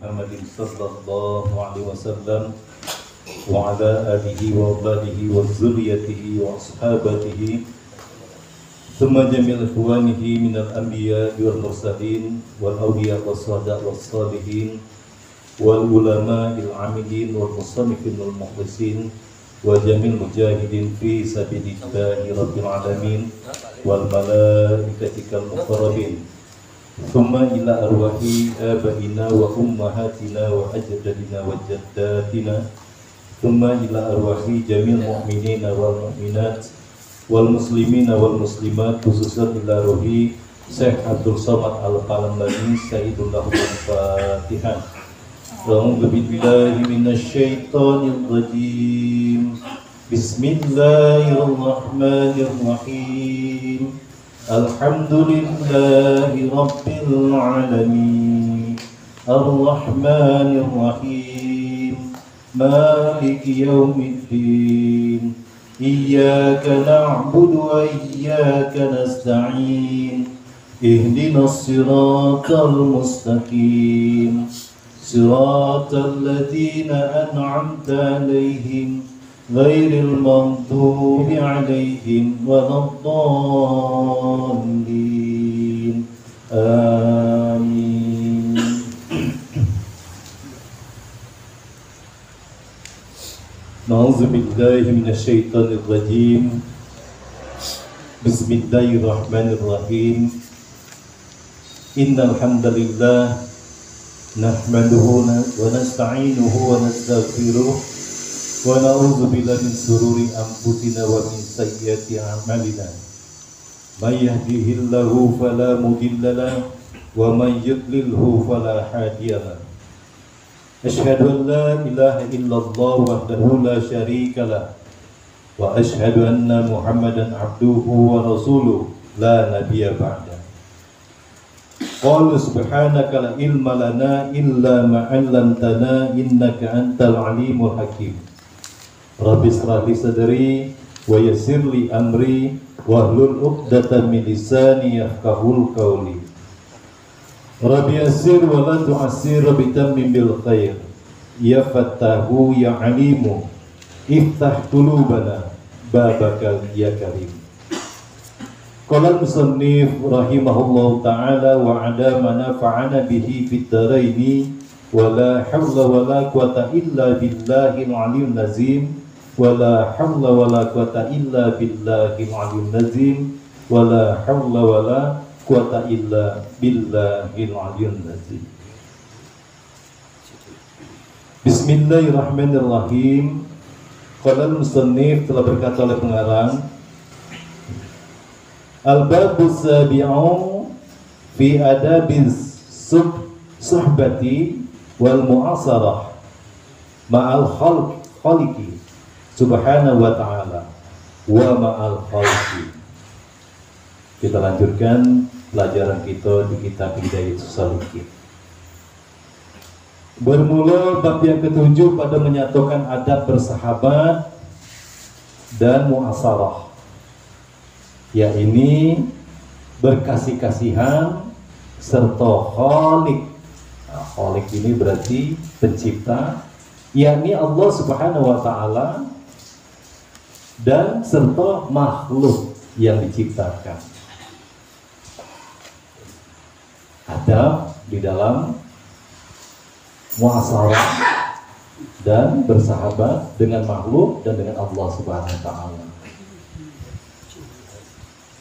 محمد صلى الله عليه وسلم وعلى آله وأولاده وذريته وأصحابه ثم جميع إخوانه من الأنبياء والمرسلين والأولياء والصالحين والصالحين والعلماء العاملين والمصنفين والمخلصين وجميع المجاهدين في سبيل الله رب العالمين والملائكة المقربين ثم إلى أرواح آبائنا وأمهاتنا وأجدادنا وجداتنا ثم إلى أرواح جميع المؤمنين والمؤمنات والmuslimin wal muslimat, khususan ila ruhi Syekh Abdul Somad Al-Palembani Sayyidul Fatihah. A'udzu billahi minasyaitonir rajim. Bismillahirrahmanirrahim. Alhamdulillahi rabbil alamin. Ar-Rahmanir Rahim. Maliki yaumiddin. Iyyaka na'budu wa iyyaka nasta'in. Ihdinas siratal mustaqim. Siratal ladzina an'amta 'alaihim ghairil maghdubi 'alaihim waladdallin. Amin. Na'udzu billahi minasyaitonir rajim. Bismillahirrahmanirrahim. Innal hamdalillah nahmaduhu wa nasta'inuhu wa nastaghfiruh wa na'udzu billahi min shururi anfusina wa min sayyiati a'malina. May yahdihillahu fala mudilla lahu wa may yudlilhu fala hadiya lahu. Asyhadu an la ilaha illallah wahdahu la syarika lah wa asyhadu anna Muhammadan abduhu wa rasuluh la nabiyya ba'da. Qala subhanaka la ilma lana illa ma 'allamtana innaka antal alimul hakim. Rabbi shrah li sadri wa yassir li amri wahlul 'uqdatam min lisani yafqahul qawli. Rabbi yassir wa la tu'assir bitammim bil khair. Ya Fattahu ya Alimu iftah qulubana babakal ya karim. Qala al-musannif rahimahullahu ta'ala wa 'ada ma nafa'ana bihi fid dharaini wa la hawla wa la quwata illa billahil 'aliyyil azim wa la hawla wa la quwata illa billahil 'aliyyil azim wa la hawla wa la quwata illa billahil 'aliyyil azim. Bismillahirrahmanirrahim. Qala al-musannif, telah berkata oleh pengarang, al-babus sabi'u fi adabiz suhbati wal mu'asarah ma'al khaliqi subhanahu wa ta'ala wa ma'al khalqi. Kita lanjutkan pelajaran kita di kitab Hidayatus Shaliqin. Bermula bab yang ketujuh pada menyatukan adab bersahabat dan muasarah, yakni berkasih-kasihan serta khaliq. Nah, khaliq ini berarti pencipta, yakni Allah Subhanahu wa ta'ala, dan serta makhluk yang diciptakan. Adab di dalam muasarah dan bersahabat dengan makhluk dan dengan Allah Subhanahu wa ta'ala.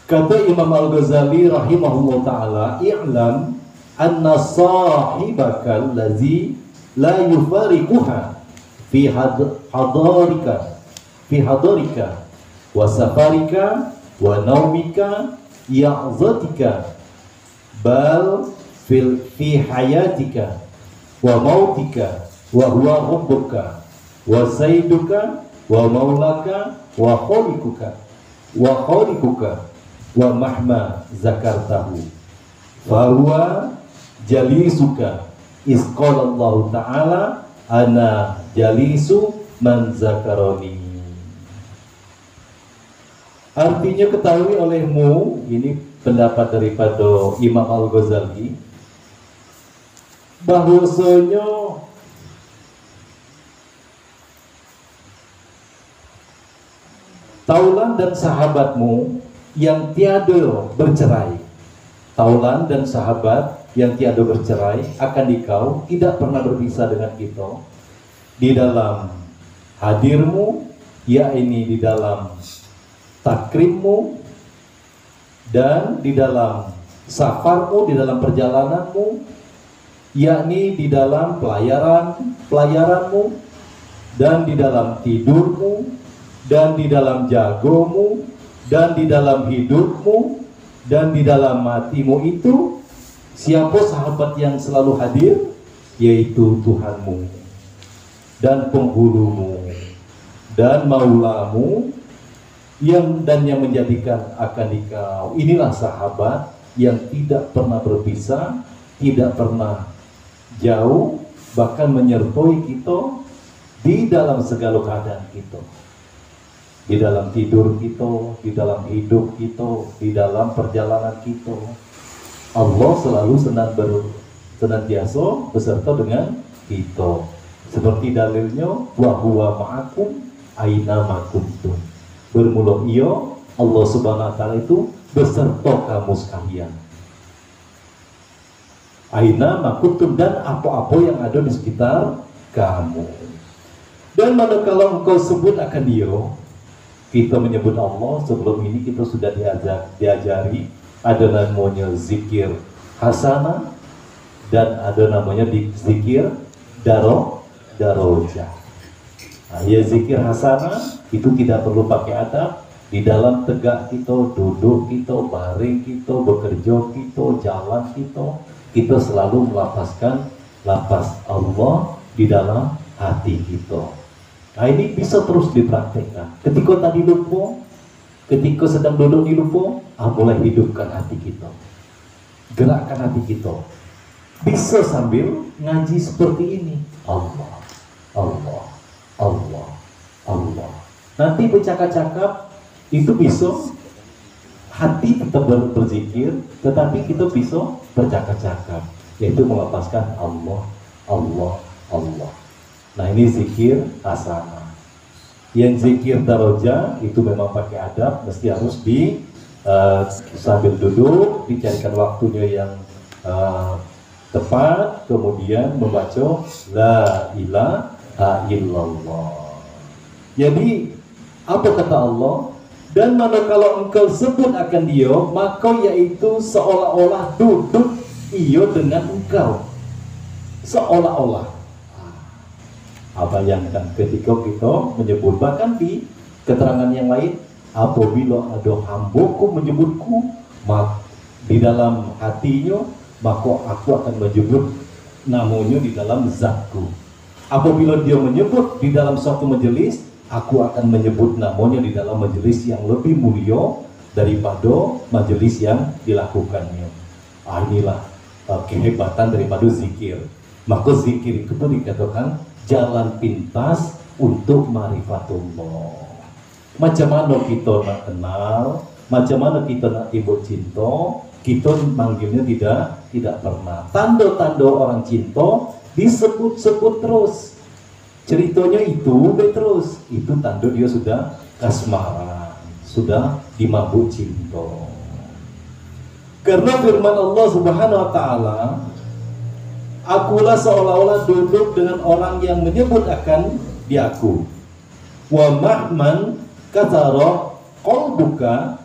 Kata Imam Al-Ghazali rahimahullah ta'ala, i'lam anna sahibaka allazi la yufariquha fi hadarika wa safarika wa naumika ya'zatika bal fi hayatika wa mautika wa huwa rabbuka wa sayyiduka wa maulaka wa khaliquka wa mahma zakartahu fa huwa jalisuka iz qala Allah ta'ala ana jalisu man zakaroni. Artinya ketahui olehmu, ini pendapat daripada Imam Al-Ghazali, bahwasanya taulan dan sahabatmu yang tiada bercerai, taulan dan sahabat yang tiada bercerai akan dikau tidak pernah berpisah dengan kita di dalam hadirmu, yakni di dalam takrimmu dan di dalam safarmu, di dalam perjalananmu, yakni di dalam pelayaranmu dan di dalam tidurmu dan di dalam jagomu dan di dalam hidupmu dan di dalam matimu. Itu siapa sahabat yang selalu hadir? Yaitu Tuhanmu dan penghulumu dan maulamu yang menjadikan akan dikau. Inilah sahabat yang tidak pernah berpisah, tidak pernah jauh, bahkan menyertai kita di dalam segala keadaan kita, di dalam tidur kita, di dalam hidup kita, di dalam perjalanan kita. Allah selalu senantiasa beserta dengan kita. Seperti dalilnya, wa huwa ma'akum aina ma kuntum. Bermula ia, Allah Subhanahu wa taala itu beserta kamu sekalian. Aina ma kuntum, dan apa-apa yang ada di sekitar kamu. Dan manakala engkau sebut akan dia, kita menyebut Allah. Sebelum ini kita sudah diajari ada namanya zikir hasanah dan ada namanya zikir darajah. Nah, ya zikir hasanah itu tidak perlu pakai adab. Di dalam tegak kita, duduk kita, baring kita, bekerja kita, jalan kita selalu melafazkan lafaz Allah di dalam hati kita. Nah, ini bisa terus dipraktekkan. Ketika tadi lupa, ketika sedang duduk di lupa, mulai hidupkan hati kita, gerakkan hati kita. Bisa sambil ngaji seperti ini, Allah, Allah, Allah, Allah. Nanti bercakap-cakap itu bisa hati kita berzikir, tetapi kita bisa bercakap-cakap, yaitu melepaskan Allah, Allah, Allah. Nah, ini zikir hasanah. Yang zikir darajah itu memang pakai adab, mesti harus sambil duduk, dicarikan waktunya yang tepat, kemudian membaca la ilaha illallah. Jadi apa kata Allah? Dan manakala engkau sebut akan dia, maka yaitu seolah-olah duduk ia dengan engkau, seolah-olah. Bayangkan ketika kita menyebut, bahkan di keterangan yang lain, apabila ada hambaku menyebutku di dalam hatinya, maka aku akan menyebut namanya di dalam zatku. Apabila dia menyebut di dalam suatu majelis, aku akan menyebut namanya di dalam majelis yang lebih mulia daripada majelis yang dilakukannya. Inilah kehebatan daripada zikir. Maka zikir itu dikatakan jalan pintas untuk marifatullah. Macam mana kita nak kenal, macam mana kita nak timbul cinta, kita manggilnya tidak pernah. Tanda-tanda orang cinta disebut-sebut terus. Ceritanya itu terus. Itu tanda dia sudah kasmaran, sudah dimabuk cinta. Karena firman Allah Subhanahu wa taala, akulah seolah-olah duduk dengan orang yang menyebut akan diaku. Wa mahman kathara qalbuka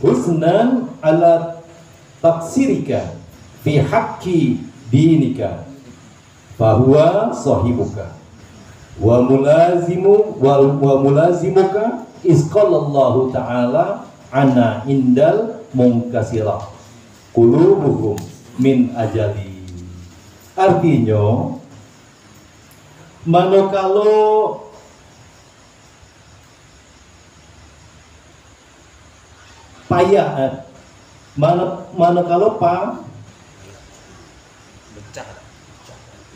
husnan ala taksirika fi haqqi dinika fahuwa sahibuka wa mulazimuka isqalallahu ta'ala ana indal munkasirah qulubuhum min ajali. Artinya, manakala payah, manakala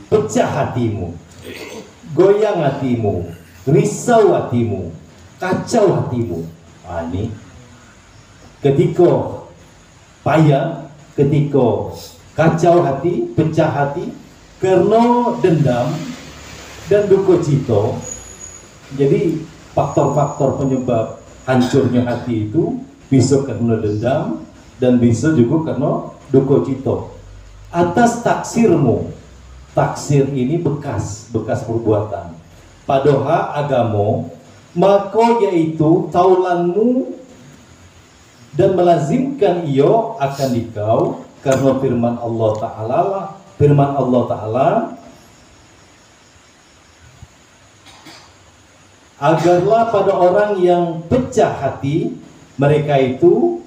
pecah hatimu, goyang hatimu, risau hatimu, kacau hatimu. Ini ketika payah, ketika kacau hati, pecah hati karena dendam dan duka cita. Jadi faktor-faktor penyebab hancurnya hati itu bisa karena dendam dan bisa juga karena duka cita. Atas taksirmu, taksir ini bekas perbuatan. Padahal agama, maka yaitu taulanmu dan melazimkan iyo akan dikau karena firman Allah Ta'ala agarlah pada orang yang pecah hati mereka itu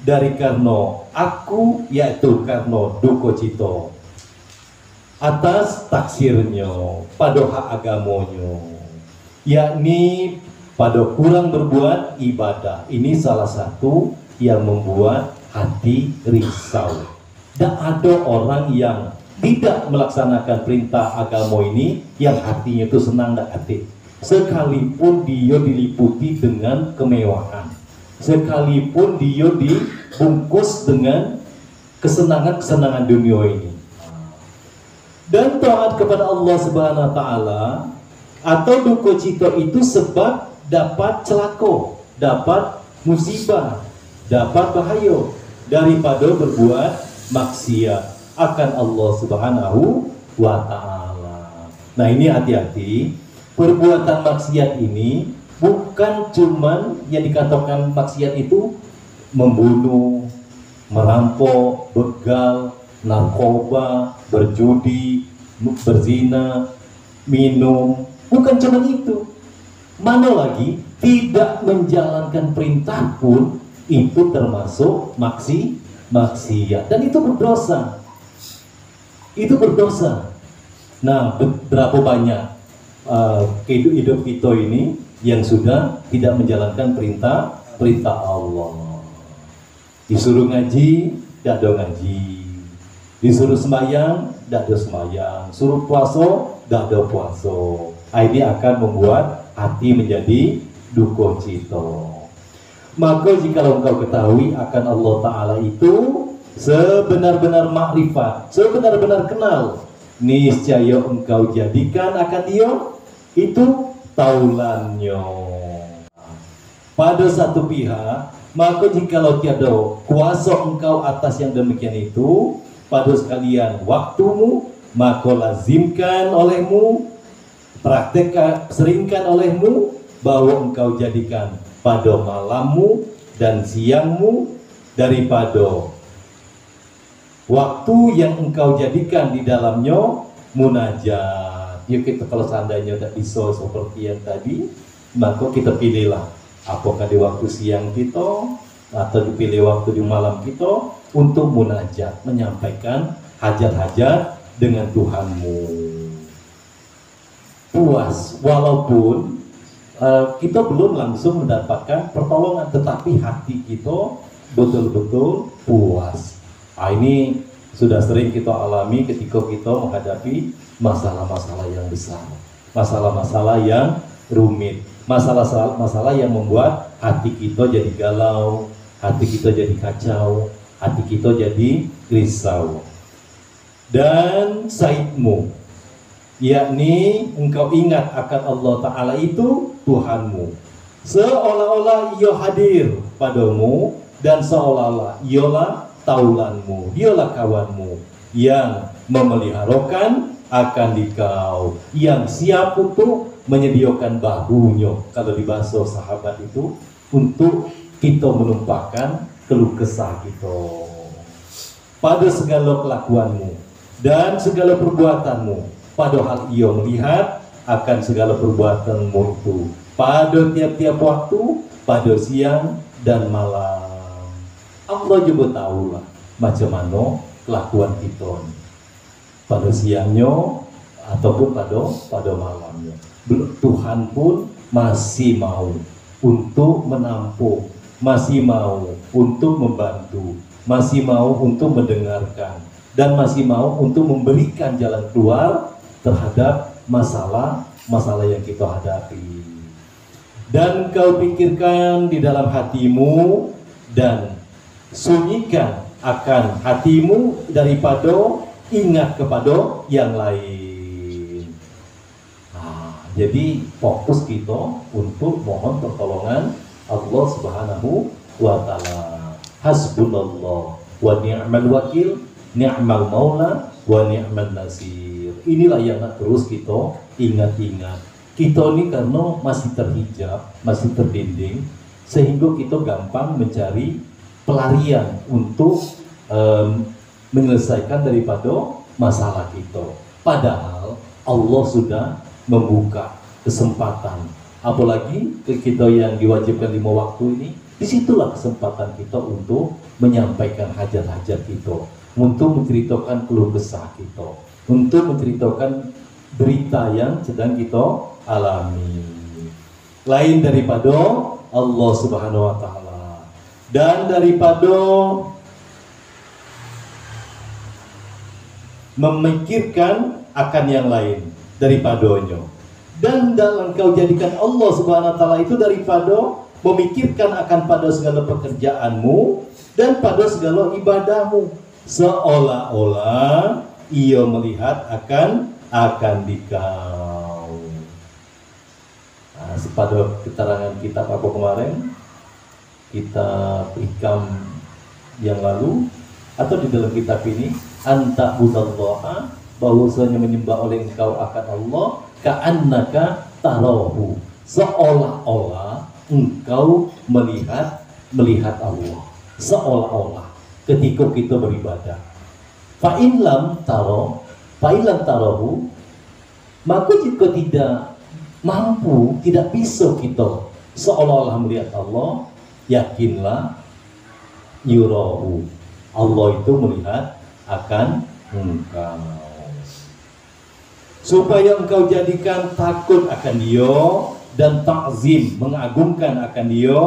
dari karena aku, yaitu karena duka cita atas taksirnya pada hak agamonyo, yakni pada kurang berbuat ibadah. Ini salah satu yang membuat hati risau. Dan ada orang yang tidak melaksanakan perintah agama ini yang hatinya itu senang dan hati, sekalipun dia diliputi dengan kemewahan, sekalipun dia dibungkus dengan kesenangan dunia ini. Dan taat kepada Allah Subhanahu wa Ta'ala atau duka cita itu sebab dapat celaka, dapat musibah, dapat bahaya daripada berbuat maksiat akan Allah Subhanahu wa Ta'ala. Nah, ini hati-hati. Perbuatan maksiat ini bukan cuman yang dikatakan maksiat itu membunuh, merampok, begal, narkoba, berjudi, berzina, minum. Bukan cuma itu. Mana lagi tidak menjalankan perintah pun itu termasuk maksiat, dan itu berdosa. Itu berdosa. Nah, berapa banyak hidup kita ini yang sudah tidak menjalankan perintah Allah. Disuruh ngaji, tidak ada ngaji. Disuruh sembahyang, tidak ada sembahyang. Suruh puasa, tidak ada puasa. Ini akan membuat hati menjadi duka cita. Maka jika engkau ketahui akan Allah Ta'ala itu sebenar-benar makrifat, sebenar-benar kenal, niscaya engkau jadikan akan dia itu taulannya. Pada satu pihak, maka jikalau tiada kuasa engkau atas yang demikian itu, pada sekalian waktumu, maka lazimkan olehmu, praktekkan, seringkan olehmu, bahwa engkau jadikan pada malammu dan siangmu daripada waktu yang engkau jadikan di dalamnya munajat. Ya, kita kalau seandainya tidak bisa seperti yang tadi, maka kita pilihlah apakah di waktu siang kita atau dipilih waktu di malam kita untuk munajat, menyampaikan hajat-hajat dengan Tuhanmu. Puas walaupun kita belum langsung mendapatkan pertolongan, tetapi hati kita betul-betul puas. Ini sudah sering kita alami ketika kita menghadapi masalah-masalah yang besar, masalah-masalah yang rumit, masalah-masalah yang membuat hati kita jadi galau, hati kita jadi kacau, hati kita jadi risau. Dan saidmu, yakni engkau ingat akan Allah Ta'ala itu Tuhanmu, seolah-olah ia hadir padamu, dan seolah-olah ialah taulanmu, dialah kawanmu yang memeliharakan akan dikau, yang siap untuk menyediakan bahunya, kalau di bahasa sahabat itu, untuk kita menumpahkan keluh kesah kita pada segala kelakuanmu dan segala perbuatanmu. Padahal ia melihat akan segala perbuatanmu itu pada tiap-tiap waktu, pada siang dan malam. Allah juga tahulah macam mana kelakuan kita pada siangnya ataupun pada malamnya. Tuhan pun masih mau untuk menampung, masih mau untuk membantu, masih mau untuk mendengarkan, dan masih mau untuk memberikan jalan keluar terhadap masalah yang kita hadapi. Dan kau pikirkan di dalam hatimu dan sunyikan akan hatimu daripada ingat kepada yang lain. Jadi fokus kita untuk mohon pertolongan Allah Subhanahu wa Ta'ala. Hasbunallah wa ni'mal wakil, ni'mal maula wa ni'mal nasir. Inilah yang terus kita ingat-ingat. Kita ini karena masih terhijab, masih terdinding, sehingga kita gampang mencari pelarian untuk menyelesaikan daripada masalah kita. Padahal Allah sudah membuka kesempatan. Apalagi kita yang diwajibkan 5 waktu ini, disitulah kesempatan kita untuk menyampaikan hajat-hajat kita, untuk menceritakan keluh kesah kita, untuk menceritakan berita yang sedang kita alami. Lain daripada Allah Subhanahu wa Ta'ala, dan daripada memikirkan akan yang lain daripadanya. Dan dalam kau jadikan Allah Subhanahu wa Ta'ala itu daripada memikirkan akan pada segala pekerjaanmu dan pada segala ibadahmu, seolah-olah ia melihat akan dikau. Pada keterangan kitab apa kemarin, kitab Hikam yang lalu, atau di dalam kitab ini, anta budallaha, bahwasanya menyembah oleh engkau akan Allah, ka'annaka tarahu, seolah-olah engkau melihat Allah, seolah-olah ketika kita beribadah. Fa'in lam tarahu, maka jika tidak mampu, tidak bisa kita seolah-olah melihat Allah, yakinlah yurahu, Allah itu melihat akan engkau. Supaya engkau jadikan takut akan Dia dan ta'zim, mengagungkan akan Dia,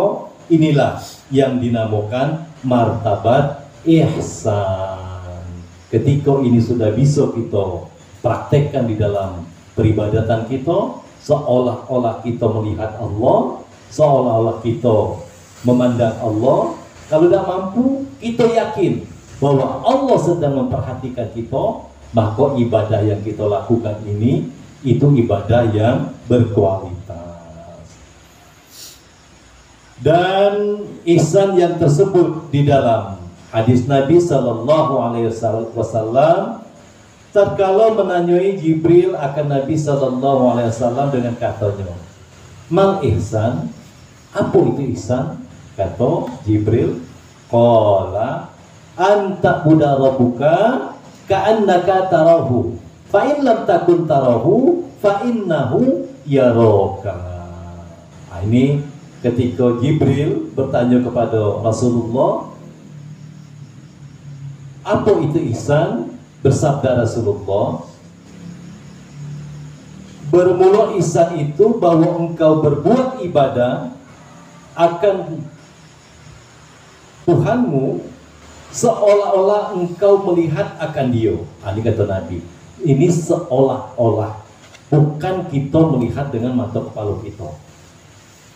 inilah yang dinamakan martabat ihsan. Ketika ini sudah bisa kita praktekkan di dalam peribadatan kita, seolah-olah kita melihat Allah, seolah-olah kita memandang Allah. Kalau tidak mampu, kita yakin bahwa Allah sedang memperhatikan kita, maka ibadah yang kita lakukan ini itu ibadah yang berkualitas. Dan ihsan yang tersebut di dalam hadis Nabi Sallallahu Alaihi Wasallam, tatkala menanyai Jibril akan Nabi Sallallahu Alaihi Wasallam dengan katanya, "Mal ihsan?" Apa itu ihsan? Kata Jibril, qala anta buda rabbuka ka'annaka tarahu, fa in lam takun tarahu fa innahu yaraka. Ini ketika Jibril bertanya kepada Rasulullah, apa itu ihsan? Bersabda Rasulullah, bermula ihsan itu bahwa engkau berbuat ibadah akan Tuhanmu seolah-olah engkau melihat akan Dia. Ini kata Nabi, ini seolah-olah, bukan kita melihat dengan mata kepala kita.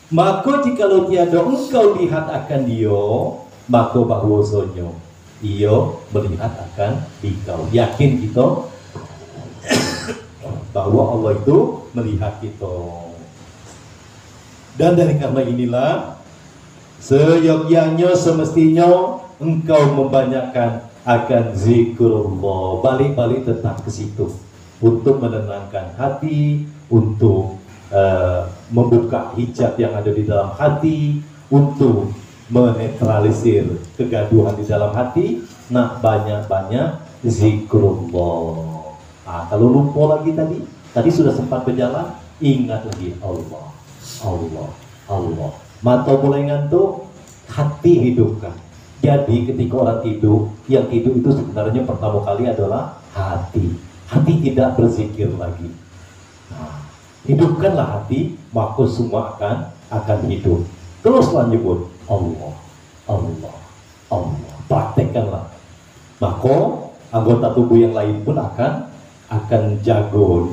Maka jikalau tiada engkau lihat akan Dia, maka bahwasanya Ia melihat akan engkau. Yakin kita bahwa Allah itu melihat kita. Dan dari karena inilah seyogyanya semestinya engkau membanyakkan akan zikrullah, balik-balik tetap ke situ untuk menenangkan hati, untuk membuka hijab yang ada di dalam hati, untuk menetralisir kegaduhan di dalam hati. Nah, banyak-banyak zikrullah. Kalau lupa lagi tadi sudah sempat berjalan, ingat lagi Allah. Mata mulai ngantuk, hati hidupkan. Jadi ketika orang tidur, yang tidur itu sebenarnya pertama kali adalah hati. Hati tidak berzikir lagi. Nah, hidupkanlah hati, maka semua akan hidup. Teruslah nyebut Allah. Praktekkanlah. Maka anggota tubuh yang lain pun akan jago.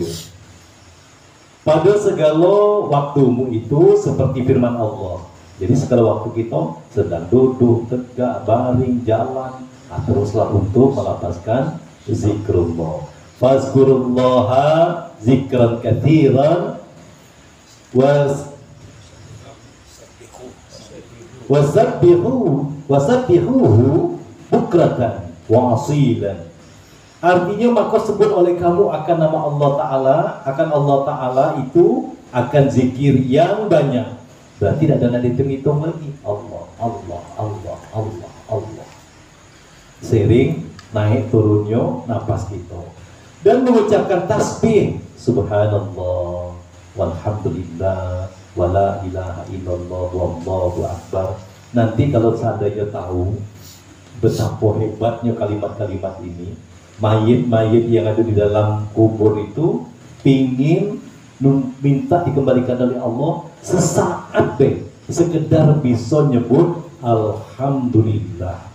Pada segala waktumu itu seperti firman Allah. Jadi segala waktu kita sedang duduk, tegak, baring, jalan, teruslah untuk melapaskan zikrullah. Fazkurullaha zikran katsiran wasabbihuhu bukratan wa asilan. Artinya maka sebut oleh kamu akan nama Allah Ta'ala, akan Allah Ta'ala itu akan zikir yang banyak. Berarti tidak ada dihitung-hitung lagi. Allah, Allah, Allah, Allah, Allah. Sering naik turunnya napas kita. Dan mengucapkan tasbih. Subhanallah, walhamdulillah, wala ilaha illallah, wallahu akbar. Nanti kalau seandainya tahu betapa hebatnya kalimat-kalimat ini, mayit-mayit yang ada di dalam kubur itu pingin minta dikembalikan oleh Allah sesaat deh, sekedar bisa nyebut alhamdulillah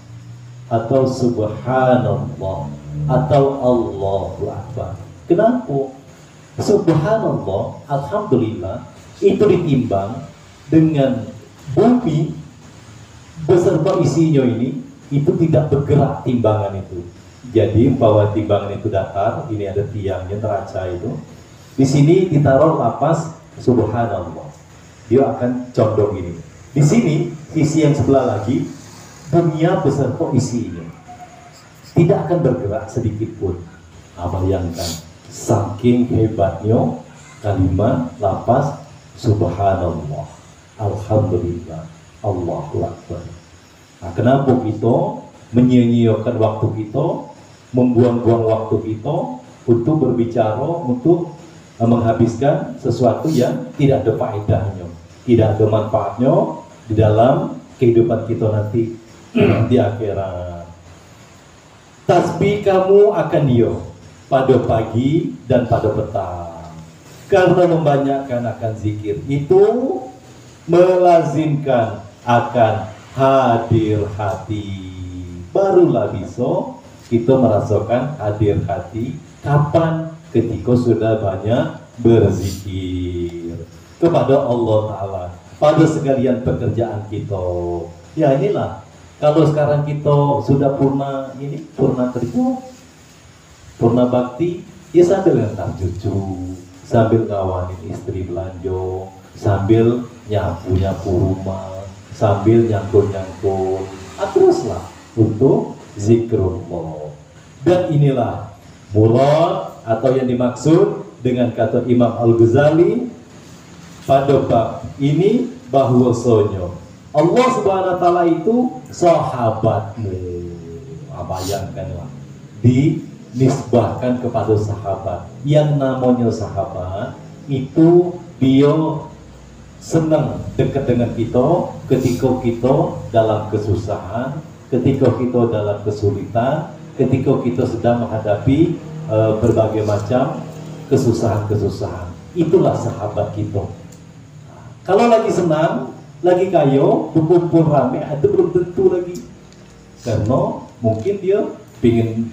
atau subhanallah atau Allahu akbar. Kenapa? Subhanallah, alhamdulillah itu ditimbang dengan bumi beserta isinya ini, itu tidak bergerak timbangan itu. Jadi bahwa timbangan itu datar, ini ada tiangnya neraca itu. Di sini ditaruh lapas subhanallah. Dia akan condong ini. Di sini sisi yang sebelah lagi dunia beserta isinya. Tidak akan bergerak sedikit pun. Bayangkan saking hebatnya kalimat lapas subhanallah, alhamdulillah, Allahu akbar. Nah, kenapa kita menyia-nyiakan waktu kita, membuang-buang waktu kita untuk berbicara, untuk menghabiskan sesuatu yang tidak ada faedahnya, tidak ada manfaatnya di dalam kehidupan kita nanti di akhirat. Tasbih kamu akan dia pada pagi dan pada petang, karena membanyakkan akan zikir itu melazimkan akan hadir hati. Barulah bisa kita merasakan hadir hati. Kapan? Ketika sudah banyak berzikir kepada Allah Ta'ala pada segalian pekerjaan kita. Ya inilah, kalau sekarang kita sudah purna kerja, purna bakti, ya sambil ngantar cucu, sambil ngawanin istri belanja, sambil nyapu rumah, sambil nyangkul, teruslah untuk zikrullah. Dan inilah murad atau yang dimaksud dengan kata Imam Al-Ghazali pada bab ini, bahwasanya Allah Subhanahu wa taala itu sahabatmu. Bayangkanlah, dinisbahkan kepada sahabat. Yang namanya sahabat itu dia senang dekat dengan kita ketika kita dalam kesusahan, ketika kita dalam kesulitan, ketika kita sedang menghadapi berbagai macam kesusahan-kesusahan. Itulah sahabat kita. Kalau lagi senang, lagi kayo, berkumpul rame, itu belum tentu lagi. Karena mungkin dia pingin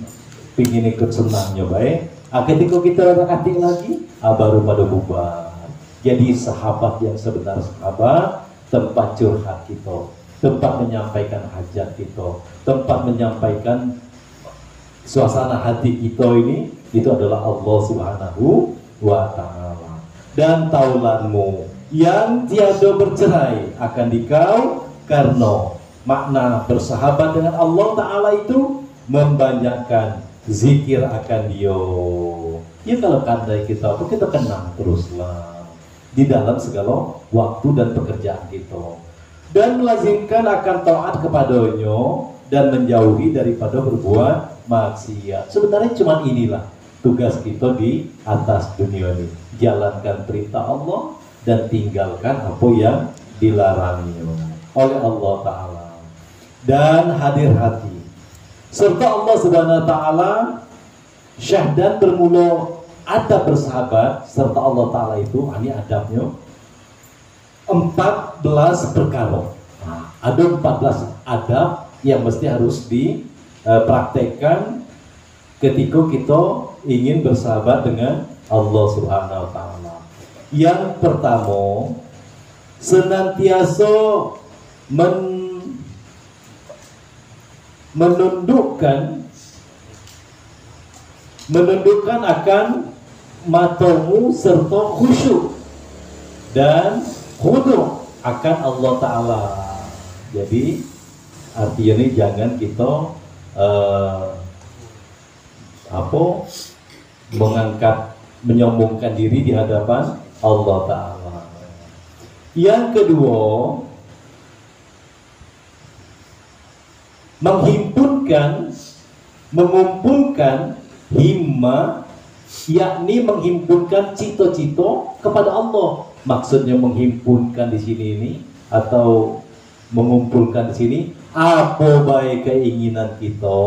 ikut senangnya baik. Ketika kita hati lagi, baru pada bubar. Jadi sahabat yang sebenar sahabat, tempat curhat kita, tempat menyampaikan hajat kita, tempat menyampaikan suasana hati kita ini, itu adalah Allah Subhanahu wa ta'ala. Dan taulanmu yang tiada bercerai akan dikau, karena makna bersahabat dengan Allah Ta'ala itu membanyakkan zikir akan dia. Ya kalau kandai kita kenang teruslah di dalam segala waktu dan pekerjaan kita, dan melazimkan akan taat kepadanya dan menjauhi daripada berbuat maksiat. Sebenarnya cuma inilah tugas kita di atas dunia ini, jalankan perintah Allah dan tinggalkan apa yang dilarangnya oleh Allah Ta'ala. Dan hadir hati serta Allah Subhanahu wa ta'ala, syahdan bermula adab bersahabat serta Allah Ta'ala itu, ini adabnya 14 perkara. Ada 14 adab yang mesti harus dipraktekkan ketika kita ingin bersahabat dengan Allah Subhanahu wa ta'ala. Yang pertama, senantiasa menundukkan akan matamu serta khusyuk dan khudu' akan Allah Ta'ala. Jadi artinya ini jangan kita menyombongkan diri di hadapan Allah Ta'ala. Yang kedua, mengumpulkan himma, yakni menghimpunkan cita-cita kepada Allah. Maksudnya menghimpunkan di sini ini atau mengumpulkan di sini, apa baik keinginan kita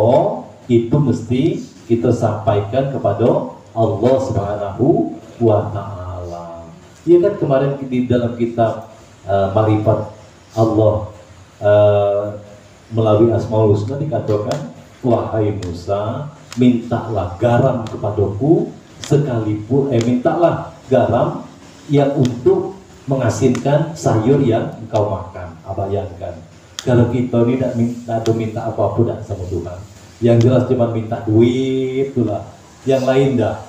itu mesti kita sampaikan kepada Allah Subhanahu wa Ta'ala. Iya kan kemarin di dalam kitab Ma'rifat Allah melalui Asmaul Husna dikatakan, wahai Musa, mintalah garam kepadaku sekalipun mintalah garam yang untuk mengasinkan sayur yang engkau makan. Bayangkan kalau kita ini tidak minta apa-apa sama Tuhan, yang jelas cuma minta duit itulah, yang lain dah.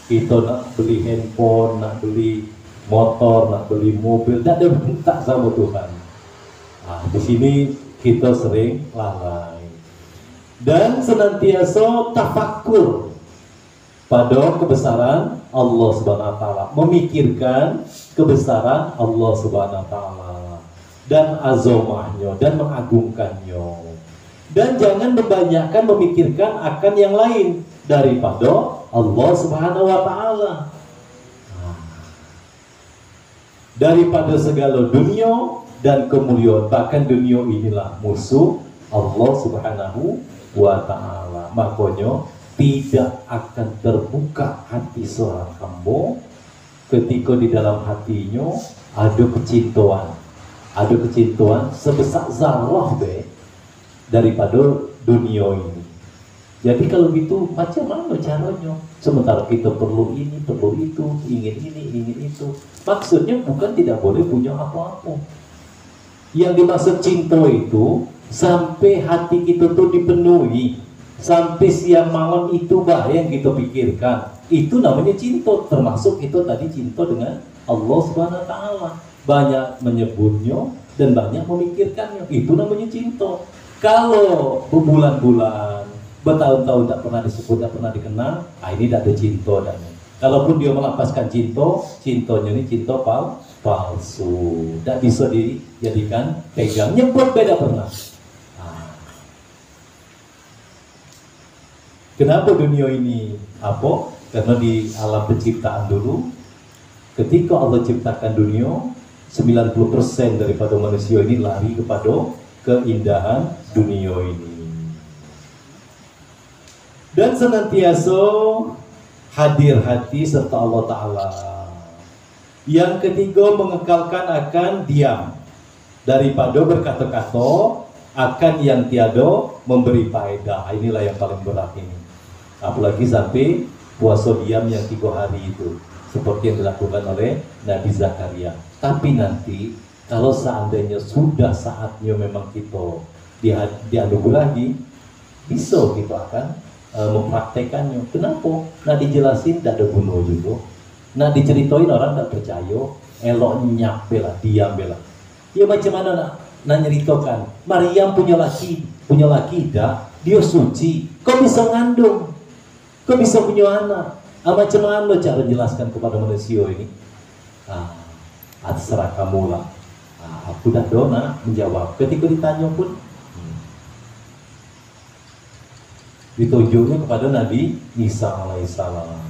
Kita nak beli handphone, nak beli motor, nak beli mobil, tidak ada minta sama Tuhan. Nah, di sini kita sering lalai dan senantiasa tafakkur pada kebesaran Allah Subhanahu wa Ta'ala, memikirkan kebesaran Allah Subhanahu wa Ta'ala dan azamahnya dan mengagungkannya, dan jangan membanyakkan memikirkan akan yang lain daripada Allah Subhanahu wa Ta'ala. Daripada segala dunia dan kemuliaan, bahkan dunia inilah musuh Allah Subhanahu wa Ta'ala. Makanya tidak akan terbuka hati seorang hamba ketika di dalam hatinya ada kecintaan sebesar zarah daripada dunia ini. Jadi kalau gitu macam mana caranya? Sementara kita perlu ini, perlu itu, ingin ini, ingin itu. Maksudnya bukan tidak boleh punya apa-apa. Yang dimaksud cinta itu sampai hati kita tuh dipenuhi, sampai siang malam itu yang kita pikirkan. Itu namanya cinta. Termasuk itu tadi cinta dengan Allah Subhanahu wa Ta'ala. Banyak menyebutnya dan banyak memikirkannya. Itu namanya cinta. Kalau berbulan-bulan, bertahun-tahun tak pernah disebut, tak pernah dikenal, ini tidak ada cinta. Kalaupun dia melapaskan cintanya ini cinta palsu, tidak bisa dijadikan pegang. Nyebut beda pernah. Kenapa dunia ini apa? Karena di alam penciptaan dulu, ketika Allah ciptakan dunia, 90% daripada manusia ini lari kepada keindahan dunia ini. Dan senantiasa hadir hati serta Allah Ta'ala. Yang ketiga, mengekalkan akan diam daripada berkata-kata akan yang tiada memberi faedah. Inilah yang paling berat ini. Apalagi sampai puasa diam yang 3 hari itu, seperti yang dilakukan oleh Nabi Zakaria. Tapi nanti kalau seandainya sudah saatnya memang kita dianugerahi, bisa kita akan mempraktekannya. Kenapa? Nah dijelasin tidak ada guna juga. Nah diceritain orang tidak percaya, elok nyap bela, diam bela. Ya macam mana nak nyeritakan? Maryam punya laki dah, dia suci. Kok bisa ngandung? Kok bisa punya anak? Macam mana cara jelaskan kepada manusia ini? Terserah kamu lah. Aku dah dona menjawab. Ketika ditanya pun ditunjuknya kepada Nabi Isa alaihissalam.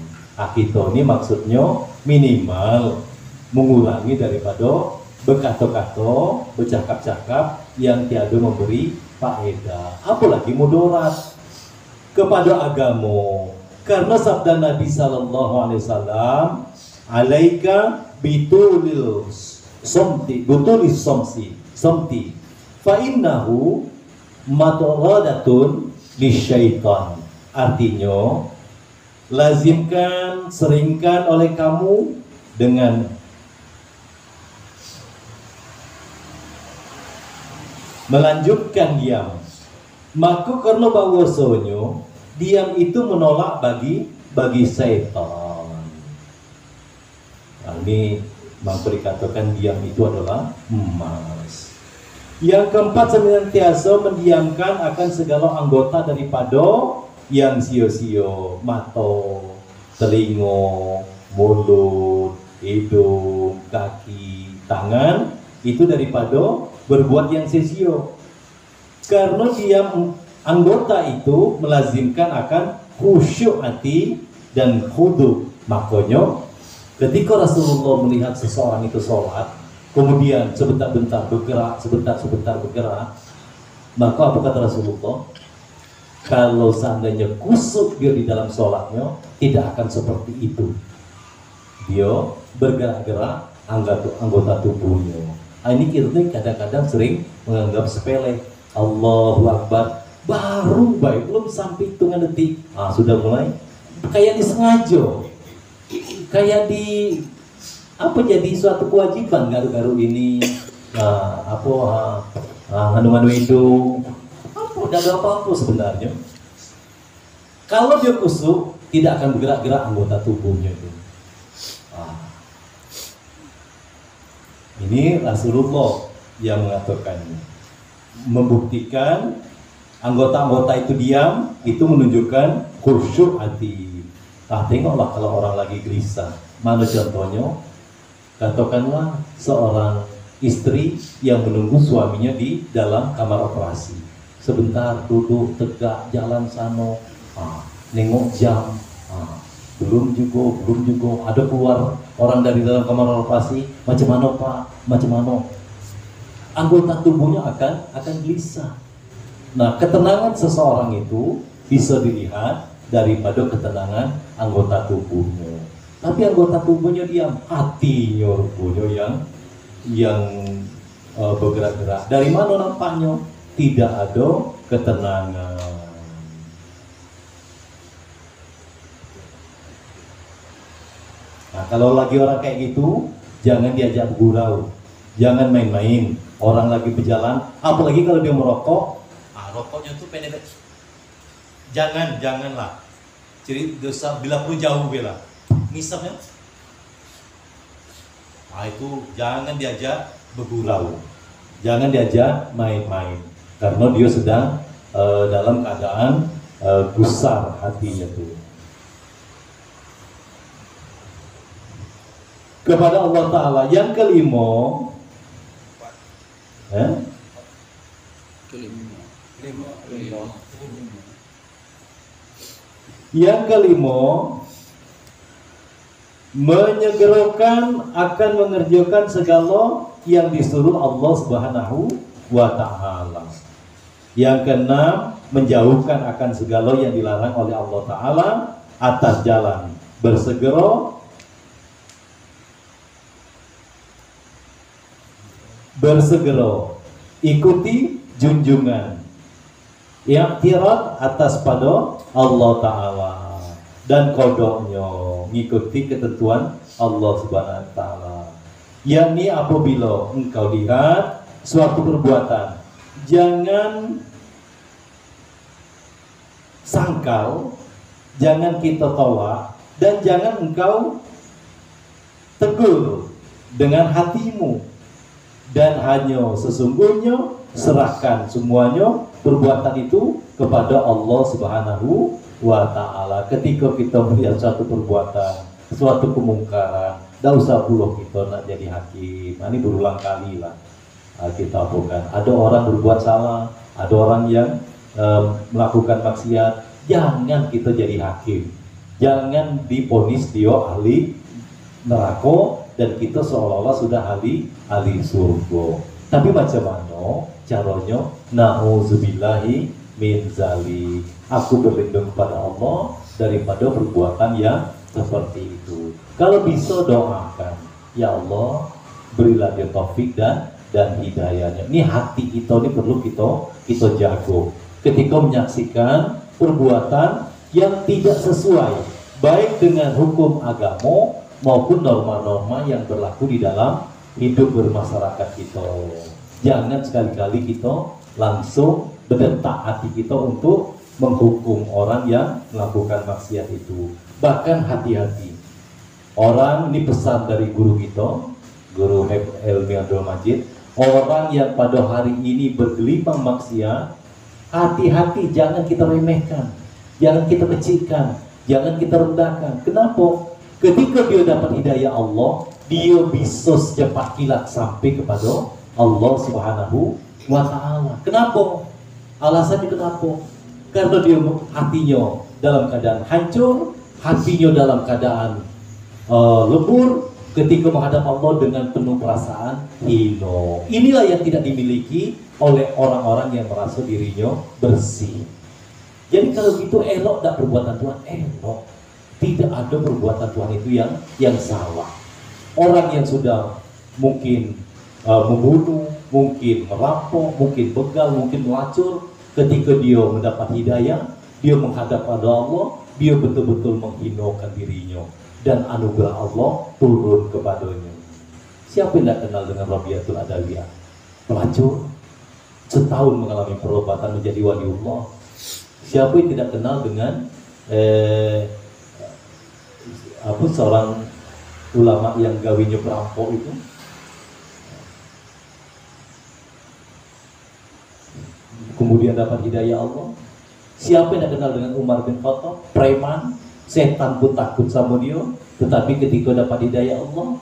Kita ini maksudnya minimal mengurangi daripada berkata-kata, bercakap-cakap yang tiada memberi faedah, apalagi mudarat kepada agama. Karena sabda Nabi sallallahu alaihi wasallam, alaika bitulil somti fa innahu mataradatun lisyaitan. Artinya, lazimkan, seringkan oleh kamu dengan melanjutkan diam, Maka karena bahwasanya diam itu menolak bagi setan. Nah, ini mampu dikatakan diam itu adalah emas. Yang keempat, senantiasa mendiamkan akan segala anggota daripada yang sio-sio, mata, telinga, mulut, hidung, kaki, tangan, itu daripada berbuat yang sio-sio. Karena diam anggota itu melazimkan akan khusyuk hati dan khudu. Makanya ketika Rasulullah melihat seseorang itu sholat, kemudian sebentar-bentar bergerak, sebentar-sebentar bergerak, maka apa kata Rasulullah? Kalau seandainya kusuk dia di dalam sholatnya, tidak akan seperti itu. Dia bergerak-gerak anggota tubuhnya. Nah, ini kita kadang-kadang sering menganggap sepele. Allahu Akbar, baru baik, belum sampai hitungan detik, sudah mulai kayak disengaja, kayak di apa, jadi suatu kewajiban garu-garu ini, manu-manu hidung, tidak ada apa-apa sebenarnya. Kalau dia kusuk, tidak akan bergerak-gerak anggota tubuhnya itu. Ini Rasulullah yang mengatakannya, membuktikan anggota-anggota itu diam, itu menunjukkan khusyuk hati. Tengoklah kalau orang lagi gelisah. Mana contohnya? Katakanlah seorang istri yang menunggu suaminya di dalam kamar operasi. Sebentar duduk tegak, jalan sana, nengok jam, belum juga ada keluar orang dari dalam kamar operasi. Macam mana Pak? Macam mana? Anggota tubuhnya akan gelisah. Nah, ketenangan seseorang itu bisa dilihat daripada ketenangan anggota tubuhnya. Tapi anggota tubuhnya diam, hatinya rupanya yang bergerak-gerak. Dari mana nampaknya? Tidak ada ketenangan. Nah, kalau lagi orang kayak gitu, jangan diajak bergurau, jangan main-main. Orang lagi berjalan, apalagi kalau dia merokok, rokoknya tuh pendek. Janganlah. Jadi dosa bila perlu jauh bela. Ngisapnya, itu jangan diajak bergurau, jangan diajak main-main, karena dia sedang dalam keadaan gusar hatinya tuh kepada Allah Ta'ala. Yang kelima, yang kelima, menyegerakan akan mengerjakan segala yang disuruh Allah Subhanahu wa Ta'ala. Yang keenam, menjauhkan akan segala yang dilarang oleh Allah Ta'ala atas jalan bersegera ikuti junjungan i'tirad atas pada Allah Ta'ala, dan kodoknya mengikuti ketentuan Allah Subhanahu wa Ta'ala. Yakni apabila engkau lihat suatu perbuatan, jangan sangkal, jangan kita tolak, dan jangan engkau tegur dengan hatimu, dan hanya sesungguhnya serahkan semuanya perbuatan itu kepada Allah Subhanahu wa Ta'ala. Ketika kita melihat suatu perbuatan, suatu kemungkaran, tidak usah puluh kita nak jadi hakim. Ini berulang kali lah kita bukan. Ada orang berbuat salah, ada orang yang melakukan maksiat, jangan kita jadi hakim, jangan diponis dia ahli neraka dan kita seolah-olah sudah ahli surga. Tapi macam mana caranya? Na'udzubillahi min zalik. Aku berlindung kepada Allah daripada perbuatan yang seperti itu. Kalau bisa doakan, ya Allah berilah dia taufik dan hidayahnya. Ini hati kita ini perlu kita jago ketika menyaksikan perbuatan yang tidak sesuai baik dengan hukum agama maupun norma-norma yang berlaku di dalam hidup bermasyarakat kita. Jangan sekali-kali kita langsung berdetak hati kita untuk menghukum orang yang melakukan maksiat itu. Bahkan hati-hati. Orang, ini pesan dari guru kita, Guru Helmi Abdul Majid, orang yang pada hari ini bergelimang maksiat, hati-hati, jangan kita remehkan, jangan kita kecilkan, jangan kita rendahkan. Kenapa? Ketika dia dapat hidayah Allah, dia bisa secepat kilat sampai kepada Allah Subhanahu wa Ta'ala. Kenapa? Alasannya kenapa? Karena dia hatinya dalam keadaan hancur, hatinya dalam keadaan lebur, ketika menghadap Allah dengan penuh perasaan hino. Inilah yang tidak dimiliki oleh orang-orang yang merasa dirinya bersih. Jadi kalau gitu elok tak perbuatan Tuhan, elok. Tidak ada perbuatan Tuhan itu yang salah. Orang yang sudah mungkin membunuh, mungkin merampok, mungkin begal, mungkin melacur, ketika dia mendapat hidayah, dia menghadap pada Allah, dia betul-betul menghinakan dirinya, dan anugerah Allah turun kepadanya. Siapa yang tidak kenal dengan Rabiatul Adawiyah? Pelacur, setahun mengalami perobatan menjadi waliullah. Siapa yang tidak kenal dengan seorang ulama yang gawinya perampok itu? Kemudian dapat hidayah Allah. Siapa yang kenal dengan Umar bin Khattab? Preman, setan pun takut sama dia. Tetapi ketika dapat hidayah Allah,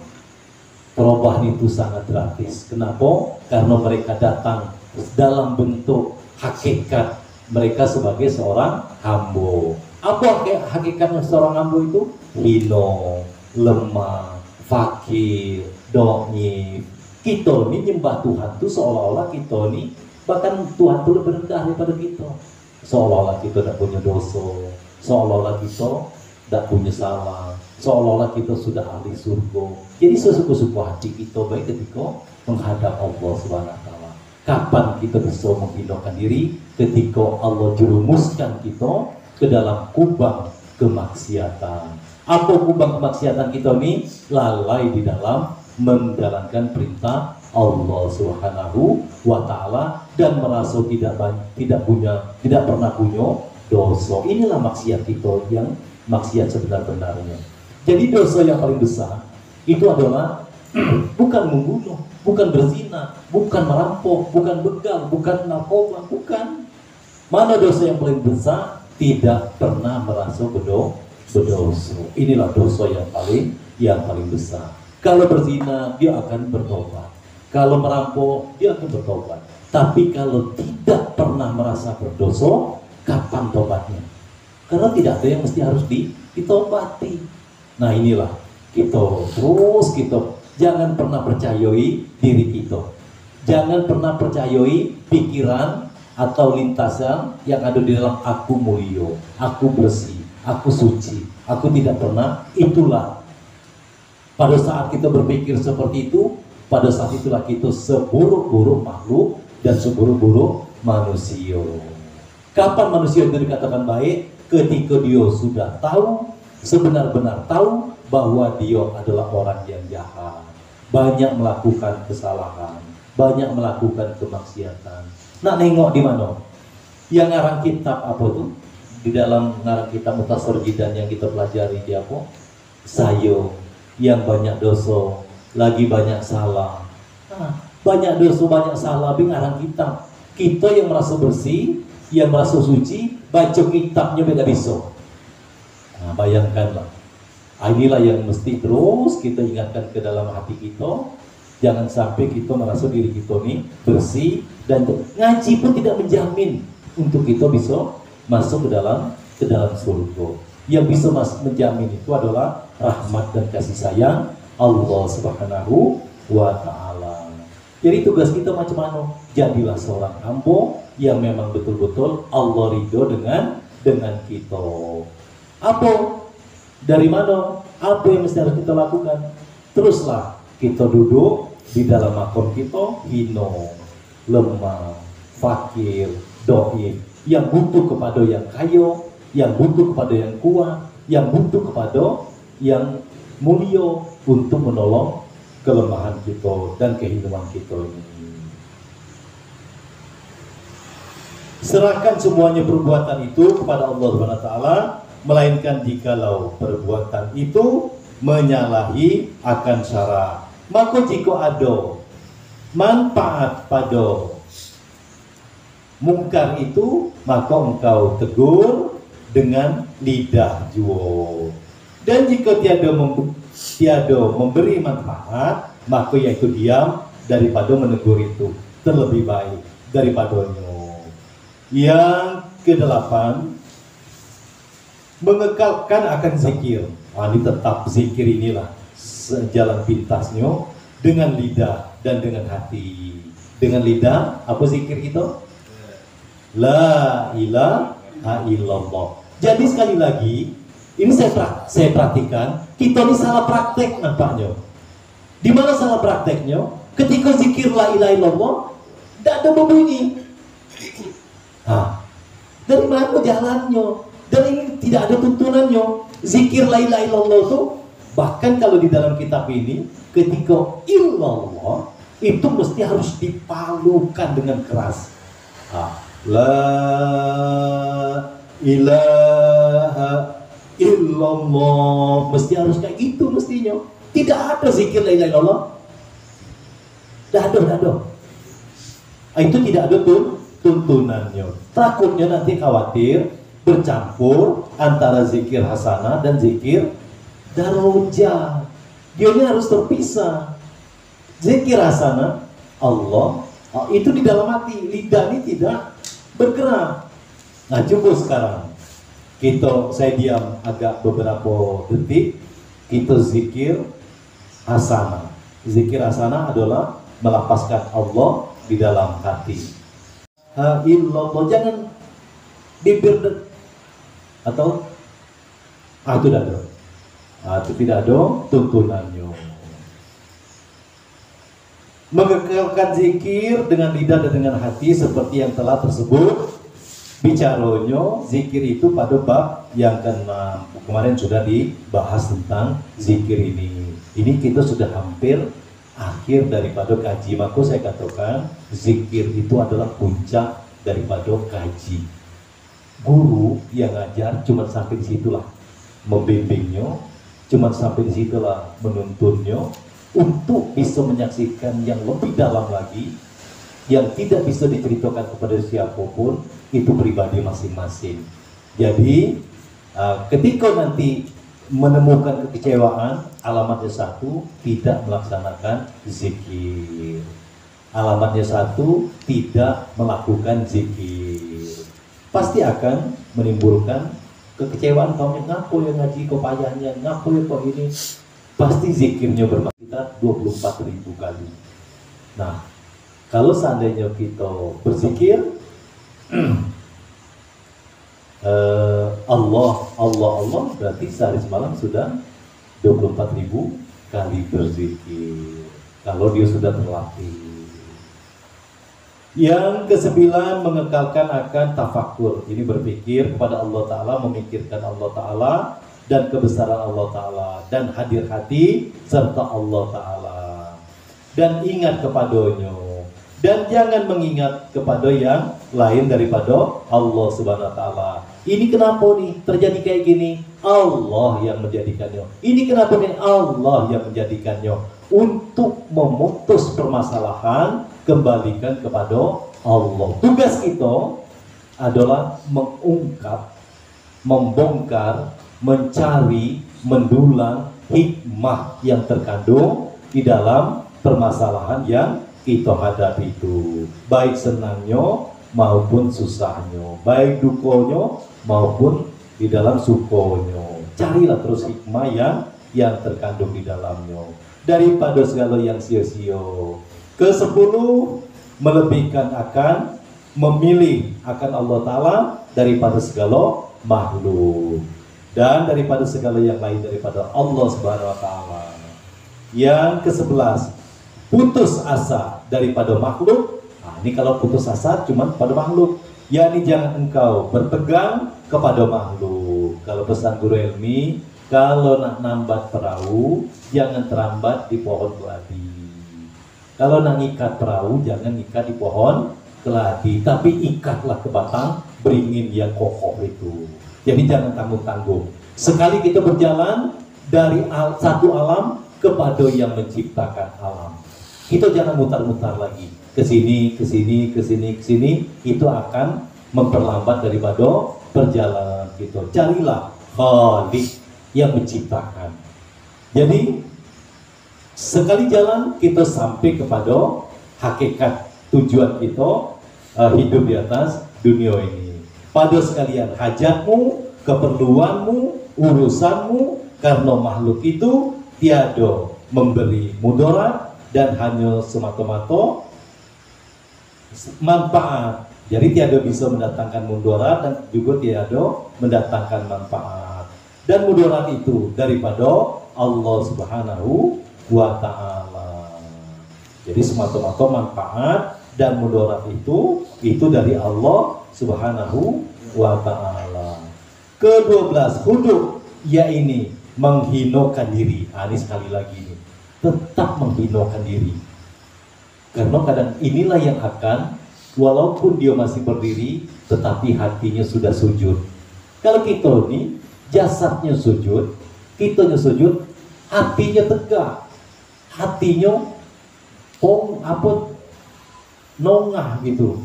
perubahan itu sangat drastis. Kenapa? Karena mereka datang dalam bentuk hakikat mereka sebagai seorang hamba. Apa hakikatnya seorang hamba itu? Hino, lemah, fakir, dhaif. Kita ini nyembah Tuhan itu seolah-olah kita ini, bahkan Tuhan itu lebih rendah daripada kita. Seolah-olah kita tidak punya dosa, seolah-olah kita tidak punya salah, seolah-olah kita sudah ahli surga. Jadi sesuku-suku hati kita baik ketika menghadap Allah Subhanahu wa Ta'ala. Kapan kita bisa menghinakan diri? Ketika Allah jerumuskan kita ke dalam kubang kemaksiatan. Apa kubang kemaksiatan kita ini? Lalai di dalam menjalankan perintah Allah Subhanahu wa Ta'ala dan merasa tidak pernah punya dosa. Inilah maksiat kita, yang maksiat sebenar-benarnya. Jadi dosa yang paling besar itu adalah bukan membunuh, bukan berzina, bukan merampok, bukan begal, bukan narkoba, bukan. Mana dosa yang paling besar? Tidak pernah merasa berdosa. Inilah dosa yang paling besar. Kalau berzina, dia akan bertobat. Kalau merampok, dia akan bertobat. Tapi kalau tidak pernah merasa berdosa, kapan tobatnya? Karena tidak ada yang mesti harus ditobati. Nah inilah kita jangan pernah percayai diri kita. Jangan pernah percayai pikiran atau lintasan yang ada di dalam aku mulia, aku bersih, aku suci, aku tidak pernah. Itulah pada saat kita berpikir seperti itu, pada saat itulah kita seburuk-buruk makhluk dan seburuk-buruk manusia. Kapan manusia itu dikatakan baik? Ketika dia sudah tahu, sebenar-benar tahu bahwa dia adalah orang yang jahat, banyak melakukan kesalahan, banyak melakukan kemaksiatan. Nak nengok di mana? Yang ngarang kitab apa tuh? Di dalam ngarang kitab Mukhtasar Jidan yang kita pelajari di apa? Sayo yang banyak dosa, lagi banyak salah. Banyak dosa, banyak salah, ngarang kitab. Kita yang merasa bersih, yang merasa suci, baca kitabnya beda bisa. Nah, bayangkanlah. Inilah yang mesti terus kita ingatkan ke dalam hati kita. Jangan sampai kita merasa diri kita ini bersih, dan ngaji pun tidak menjamin untuk kita bisa masuk ke dalam surga. Yang bisa menjamin itu adalah rahmat dan kasih sayang Allah Subhanahu wa Ta'ala. Jadi tugas kita macam mana? Jadilah seorang hamba yang memang betul-betul Allah ridho dengan kita. Apa? Dari mana? Apa yang mesti harus kita lakukan? Teruslah kita duduk di dalam makom kita, hino, lemah, fakir, dhaif, yang butuh kepada yang kaya, yang butuh kepada yang kuat, yang butuh kepada yang mulia untuk menolong kelemahan kita dan kehidupan kita ini. serahkan semuanya perbuatan itu kepada Allah Subhanahu wa taala, melainkan jikalau perbuatan itu menyalahi akan syara. Maka jika ada manfaat pada mungkar itu, maka engkau tegur dengan lidah jua. Dan jika tiada memberi manfaat, maka yaitu diam daripada menegur itu, terlebih baik daripadanya. Yang kedelapan, mengekalkan akan zikir. Ini tetap zikir inilah sejalan pintasnya dengan lidah dan dengan hati. Dengan lidah, apa zikir kita? La ilaha illallah. Jadi sekali lagi, ini saya perhatikan, kita ini salah praktek nampaknya. Di mana salah prakteknya? Ketika zikir la ilaha illallah, tidak ada berbunyi. Dari mana jalannya? Dan ini tidak ada tuntunannya. Zikir la ilaha illallah itu, bahkan kalau di dalam kitab ini, ketika illallah itu mesti harus dipalukan dengan keras. La ilaha illallah, mesti harus kayak gitu mestinya. Tidak ada zikir la ilaha illallah. Tidak ada. Itu tidak ada tuntunannya. Takutnya nanti khawatir bercampur antara zikir hasanah dan zikir darajah. Dia ini harus terpisah. Zikir hasanah Allah, itu di dalam hati, lidah ini tidak bergerak. Nah, coba sekarang saya diam agak beberapa detik, kita zikir hasanah. Zikir hasanah adalah melapaskan Allah di dalam hati. Illallah, jangan bibir atau itu tidak ada. Itu tidak ada tuntunannya. Mengekalkan zikir dengan lidah dan dengan hati seperti yang telah tersebut bicaranya. Zikir itu pada bab yang ke-6. Kemarin sudah dibahas tentang zikir ini. Ini kita sudah hampir akhir daripada kaji. Maka saya katakan zikir itu adalah puncak daripada kaji. Guru yang ngajar cuma sampai di situlah membimbingnya, cuma sampai di situlah menuntunnya. Untuk bisa menyaksikan yang lebih dalam lagi, yang tidak bisa diceritakan kepada siapapun, itu pribadi masing-masing. Jadi ketika nanti menemukan kekecewaan, alamatnya satu, tidak melaksanakan zikir. Alamatnya satu, tidak melakukan zikir. Pasti akan menimbulkan kekecewaan. Kamu ngaku yang ngaji kok payahnya, ngaku ya kok ini. Pasti zikirnya bermakna 24.000 kali. Nah, kalau seandainya kita berzikir Allah, berarti sehari semalam sudah 24.000 kali berzikir. Kalau dia sudah terlatih. Yang ke-9, mengekalkan akan tafakur. Ini berpikir kepada Allah Ta'ala, memikirkan Allah Ta'ala dan kebesaran Allah Ta'ala, dan hadir hati serta Allah Ta'ala, dan ingat kepadanya, dan jangan mengingat kepada yang lain daripada Allah Subhanahu wa Ta'ala. Ini kenapa nih terjadi kayak gini? Allah yang menjadikannya. Ini kenapa nih? Allah yang menjadikannya. Untuk memutus permasalahan, kembalikan kepada Allah. Tugas kita adalah mengungkap, membongkar, mencari, mendulang hikmah yang terkandung di dalam permasalahan yang kita hadapi itu, baik senangnya maupun susahnya, baik dukanya maupun di dalam sukonya. Carilah terus hikmah yang terkandung di dalamnya daripada segala yang sia-sia. Ke-10, melebihkan akan, memilih akan Allah Ta'ala daripada segala makhluk dan daripada segala yang lain daripada Allah Subhanahu wa Ta'ala. Yang ke-11, putus asa daripada makhluk. Ini kalau putus asa cuma pada makhluk, yakni jangan engkau berpegang kepada makhluk. Kalau pesan Guru Helmi, kalau nak nambat perahu, jangan terambat di pohon keladi. Kalau nak ngikat perahu, jangan ngikat di pohon keladi, tapi ikatlah ke batang beringin yang kokoh itu. Jadi jangan tanggung-tanggung. Sekali kita berjalan dari satu alam kepada yang menciptakan alam, kita jangan mutar-mutar lagi ke sini, ke sini, ke sini, ke sini. Itu akan memperlambat daripada perjalanan kita. Carilah Khalik yang menciptakan. Jadi sekali jalan kita sampai kepada hakikat tujuan kita hidup di atas dunia ini. Pada sekalian hajatmu, keperluanmu, urusanmu, karena makhluk itu tiada memberi mudarat dan hanya semata-mata manfaat. Jadi tiada bisa mendatangkan mudarat dan juga tiada mendatangkan manfaat. Dan mudarat itu daripada Allah Subhanahu wa ta'ala. Jadi semata-mata manfaat dan mudarat itu dari Allah Subhanahu wa ta'ala. Ke-12 hudud, yaitu menghinakan diri. Ini sekali lagi nih, tetap menghinakan diri. Karena kadang inilah yang akan, walaupun dia masih berdiri, tetapi hatinya sudah sujud. Kalau kita ini jasadnya sujud, kitanya sujud, hatinya tegak, hatinya nongah gitu.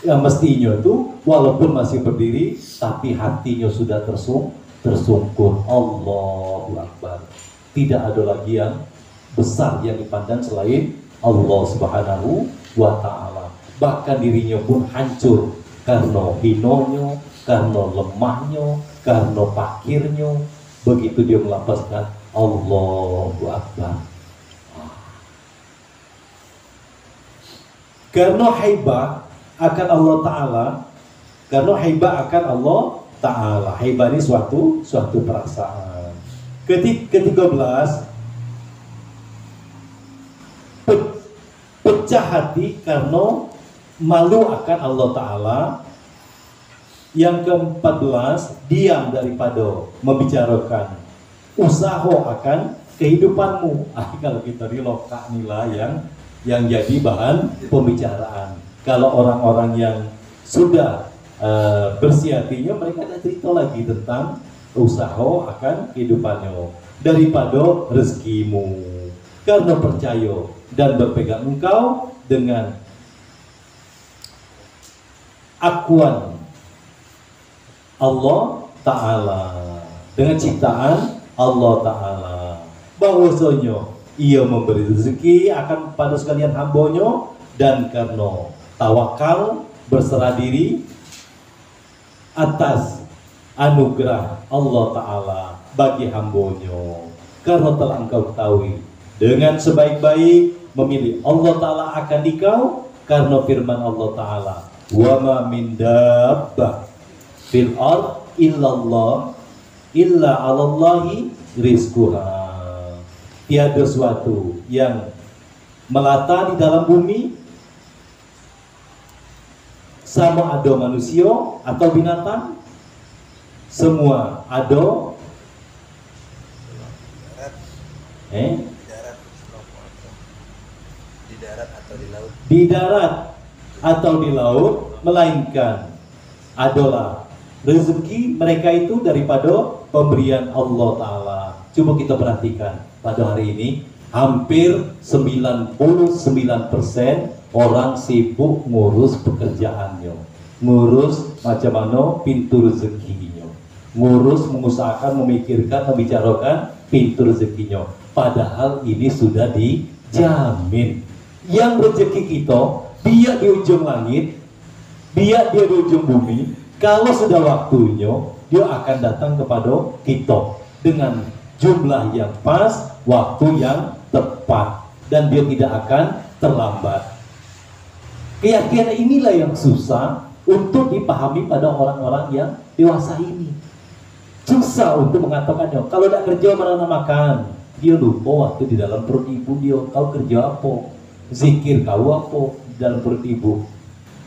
Yang mestinya itu walaupun masih berdiri, tapi hatinya sudah tersungkur. Allahu Akbar. Tidak ada lagi yang besar yang dipandang selain Allah Subhanahu wa ta'ala. Bahkan dirinya pun hancur karena hinonya, karena lemahnya, karena fakirnya. Begitu dia melafazkan Allahu Akbar. Karena haibah akan Allah Ta'ala, karena haibah akan Allah Ta'ala. Haibah ini suatu perasaan. Ke-13, pecah hati karena malu akan Allah Ta'ala. Yang ke-14, diam daripada membicarakan usaha akan kehidupanmu. Kalau kita di lokak nilai yang jadi bahan pembicaraan. Kalau orang-orang yang sudah bersih hatinya, mereka tidak cerita lagi tentang usaha akan kehidupannya daripada rezekimu. Karena percaya dan berpegang engkau dengan akuan Allah Ta'ala, dengan ciptaan Allah Ta'ala, bahwasanya ia memberi rezeki akan pada sekalian hambanya, dan karena tawakal berserah diri atas anugerah Allah Ta'ala bagi hambanya. Karena telah engkau ketahui dengan sebaik-baik memilih Allah Ta'ala akan dikau, karena firman Allah Ta'ala, wa ma min dabbah fil ard illallah illa 'alallahi rizquha. Tiada suatu yang melata di dalam bumi, sama ada manusia atau binatang, semua ada di darat atau di laut, melainkan adalah rezeki mereka itu daripada pemberian Allah Ta'ala. Coba kita perhatikan pada hari ini, hampir 99% orang sibuk ngurus pekerjaannya, ngurus macam mana pintu rezekinya, ngurus, mengusahakan, memikirkan, membicarakan pintu rezekinya. Padahal ini sudah dijamin. Yang rezeki kita, dia di ujung langit, dia di ujung bumi. Kalau sudah waktunya, dia akan datang kepada kita dengan jumlah yang pas, waktu yang tepat, dan dia tidak akan terlambat. Keyakinan inilah yang susah untuk dipahami pada orang-orang yang dewasa ini. Susah untuk mengatakannya. Kalau tidak kerja mana makan, dia lupa waktu di dalam perut ibu dia. Kau kerja apa? Zikir kau apa di dalam perut ibu?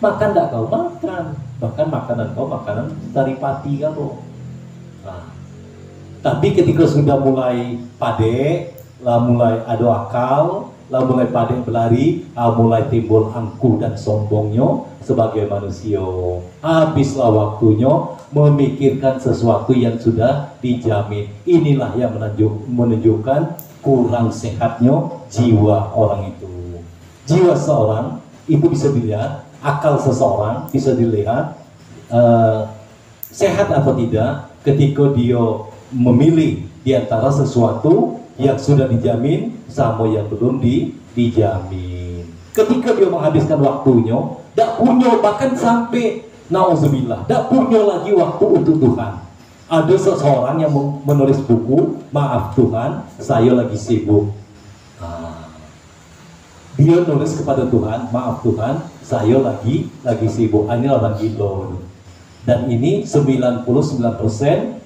Makan tidak kau makan. Bahkan makanan kau makanan saripati kau. Tapi ketika sudah mulai pade, lah mulai ada akal, lah mulai pade berlari, mulai timbul angkuh dan sombongnya, sebagai manusia. Habislah waktunya memikirkan sesuatu yang sudah dijamin. Inilah yang menunjukkan kurang sehatnya jiwa orang itu. Jiwa seorang itu bisa dilihat, akal seseorang bisa dilihat sehat atau tidak ketika dia memilih di antara sesuatu yang sudah dijamin sama yang belum dijamin. Ketika dia menghabiskan waktunya, tidak punya, bahkan sampai nauzubillah, tidak punya lagi waktu untuk Tuhan. Ada seseorang yang menulis buku, maaf Tuhan, saya lagi sibuk. Dia nulis kepada Tuhan, maaf Tuhan, saya lagi sibuk. Ini orang gila. Dan ini 99%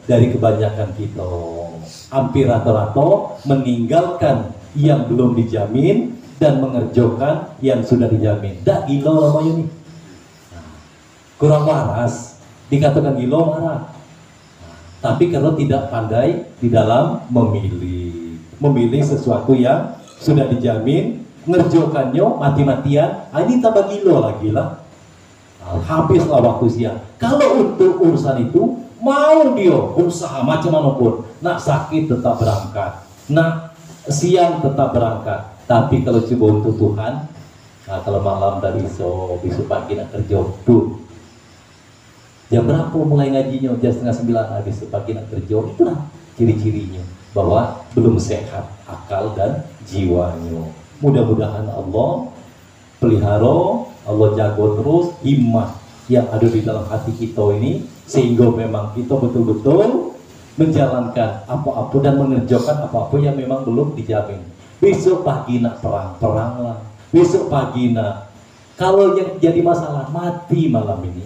dari kebanyakan kita. Hampir rata-rata meninggalkan yang belum dijamin dan mengerjakan yang sudah dijamin. Dak gila namanya nih. Kurang waras, dikatakan gila marah. Tapi kalau tidak pandai di dalam memilih sesuatu yang sudah dijamin, ngerjakannya mati-matian, ini tambah gila lagi lah. Habislah waktu siang. Kalau untuk urusan itu mau dia usaha macam manapun, nak sakit tetap berangkat, nak siang tetap berangkat. Tapi kalau coba untuk Tuhan, kalau malam dari besok pagi nak kerja tuh, jam berapa mulai ngajinya? Jam 8:30 habis pagi nak kerja. Itulah ciri-cirinya bahwa belum sehat akal dan jiwanya. Mudah-mudahan Allah pelihara, Allah jaga terus himmah yang ada di dalam hati kita ini, sehingga memang kita betul-betul menjalankan apa-apa dan mengerjakan apa-apa yang memang belum dijamin. Besok pagi nak perang lah. Besok pagi nak, kalau yang jadi masalah mati malam ini,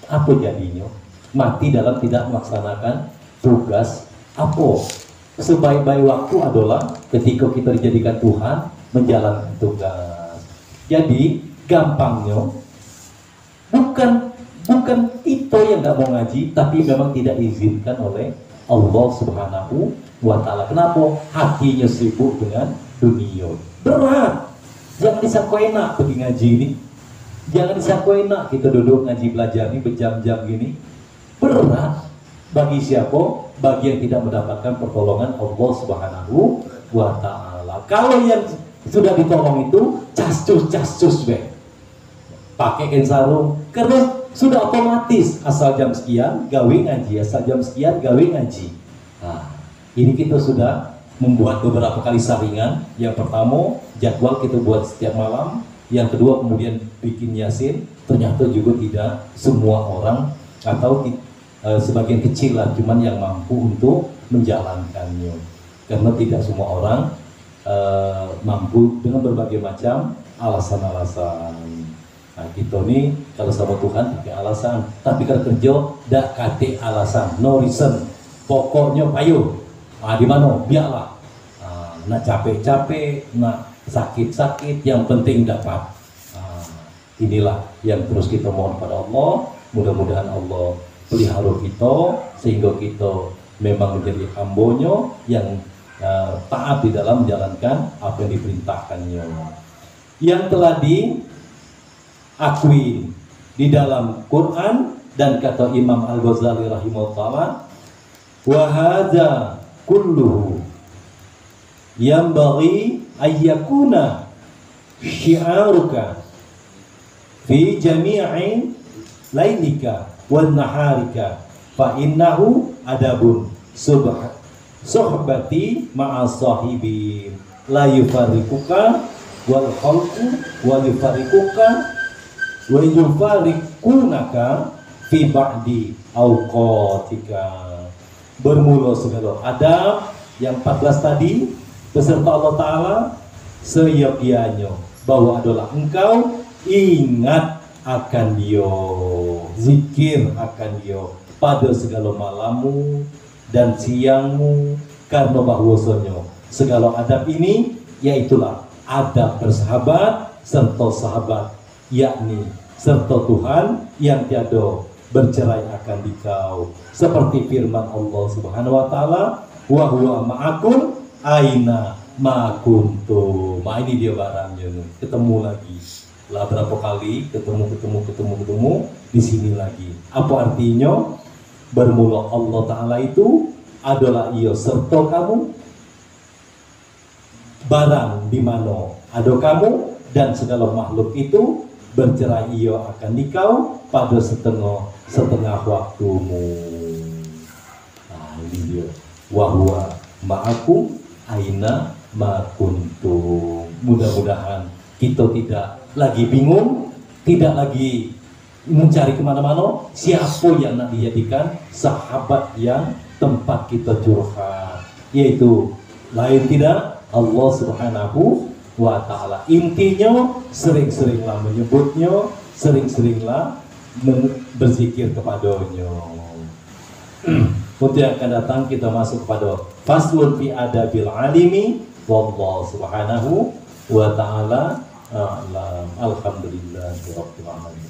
apa jadinya? Mati dalam tidak melaksanakan tugas. Apa? Sebaik-baik waktu adalah ketika kita dijadikan Tuhan menjalankan tugas. Jadi gampangnya bukan kita yang nggak mau ngaji, tapi memang tidak diizinkan oleh Allah Subhanahu wa Ta'ala. Kenapa? Hatinya sibuk dengan dunia. Berat. Jangan disangka enak pergi ngaji ini. Jangan disangka enak kita duduk ngaji belajar ini berjam-jam gini. Berat. Bagi siapa? Bagi yang tidak mendapatkan pertolongan Allah Subhanahu wa Ta'ala. Kalau yang sudah ditolong itu cascus pakai kain sarung, karena sudah otomatis asal jam sekian gawe ngaji, asal jam sekian gawe ngaji. Nah, ini kita sudah membuat beberapa kali saringan. Yang pertama jadwal kita buat setiap malam, yang kedua kemudian bikin yasin. Ternyata juga tidak semua orang atau sebagian kecil lah cuman yang mampu untuk menjalankannya, karena tidak semua orang mampu dengan berbagai macam alasan-alasan. Nah, kita nih kalau sama Tuhan pakai alasan, tapi kalau kerja dak kate alasan, no reason. Pokoknya payu. Di mana? Biarlah. Nak capek-capek, nak sakit-sakit, yang penting dapat. Inilah yang terus kita mohon pada Allah. Mudah-mudahan Allah pelihara kita sehingga kita memang menjadi hamba-Nya yang taat di dalam menjalankan apa yang diperintahkannya, yang telah diakui di dalam Quran. Dan kata Imam Al-Ghazali rahimahullah, wa hadza kulluhu yanbaghi ayyakuna syi'aruka fi jami'i lailika wan naharika fa innahu adabun suhbati ma'a sahibi la yufarriquka wal khalqu wa yufarriquka wa yufarriqunaka fi ba'di awqatika. Bermula segala adab yang 14 tadi beserta Allah Ta'ala seyogyanya bahwa adalah engkau ingat akan Dia, zikir akan Dia pada segala malammu dan siangmu, karena bahwasanya segala adab ini yaitulah adab bersahabat serta sahabat, yakni serta Tuhan yang tiada bercerai akan dikau, seperti firman Allah Subhanahu wa Ta'ala, wa huwa ma'akum aina ma kuntum. Ini dia barangnya, ketemu lagi. Lah berapa kali ketemu di sini lagi. Apa artinya? Bermula Allah Ta'ala itu adalah ia serta kamu, barang di mana ada kamu, dan segala makhluk itu bercerai ia akan dikau pada setengah waktumu. Nah ini dia, wahwa ma'akum aina ma kuntum. Mudah-mudahan kita tidak lagi bingung, tidak lagi mencari kemana-mana siapa yang nak dijadikan sahabat yang tempat kita curhat, yaitu lain tidak Allah Subhanahu wa Ta'ala. Intinya sering-seringlah menyebutnya, sering-seringlah berzikir kepadanya. Untuk yang akan datang kita masuk kepada faslun fi adabil alimi, wallahu subhanahu wa ta'ala a'lam. Alhamdulillahirabbil alamin.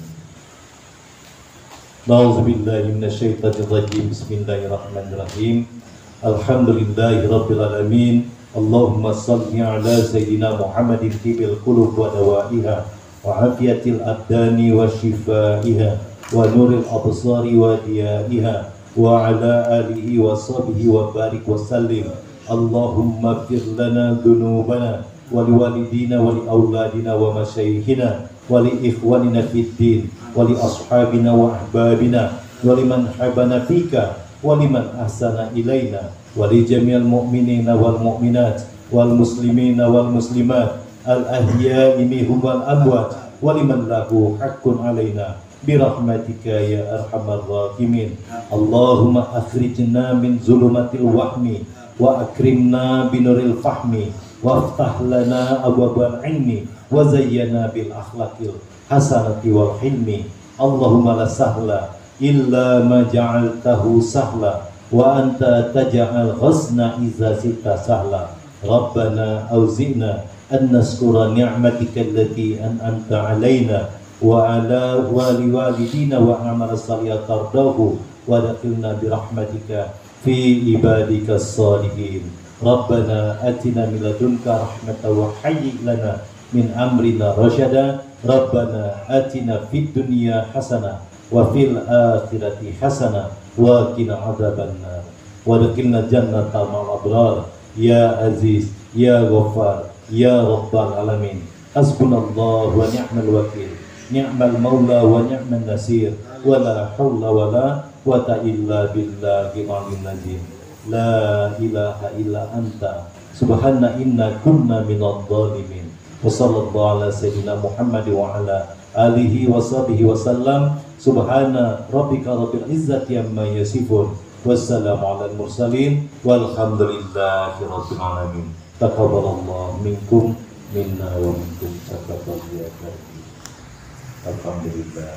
A'udzubillahi minasyaitonir rajim. Bismillahirrahmanirrahim. Alhamdulillahirabbil alamin. Allahumma shalli ala sayyidina Muhammadin tibil qulub wa dawaiha wa afiyatil abdani wa shifaiha wa nuril absari wa diyaiha wa ala alihi wa sahbihi wa barik wa sallim. Allahumma fir lana dhunubana wa liwalidina wa li auladina wa masyayikhina wa li ikhwanina fid din wa li ashabina wa ahbabina wa liman habana fika wa liman ahsana ilaina wa li jami'al mu'minina wal mu'minat wal muslimina wal muslimat al ahya'i minhum wal amwat wa liman lahu haqqun alaina birahmatika ya arhamar rahimin. Allahumma akhrijna min zulumatil wahmi wa akrimna binuril fahmi waftah lana abwabal ilmi wa zayyana bil akhlaqil hasanati wal hilmi. Allahumma la sahla illa ma ja'altahu sahla wa anta taj'al ghasna iza sita sahla. Rabbana auzi'na an naskura ni'matika allati an'amta alaina wa ala walidina wa amala salihah tardahu wa dakhilna birahmatika fi ibadika salihin. Rabbana atina min ladunka rahmatan wa hayyi lana min amrina rasyada. Rabbana atina fid dunya hasanah wa fil akhirati hasanah wa qina adzabannar wa dakhilna jannata ma'al abrar ya aziz ya ghaffar ya rabbal alamin. Hasbunallahu wa ni'mal wakil, ni'mal maula wa ni'man nasir, wa la haula wa la quwwata illa billahi al-aliyyil azim. La ilaha illa anta subhana inna kunna minadh dhalimin. Wa sallallahu ala sayyidina Muhammad wa ala alihi wa sahbihi wa sallam. Subhana rabbika rabbil izzati amma yasifun. Wassalamu ala al-mursalin walhamdulillahi rabbil alamin. Taqabbalallahu minkum minna wa minkum. Alhamdulillah.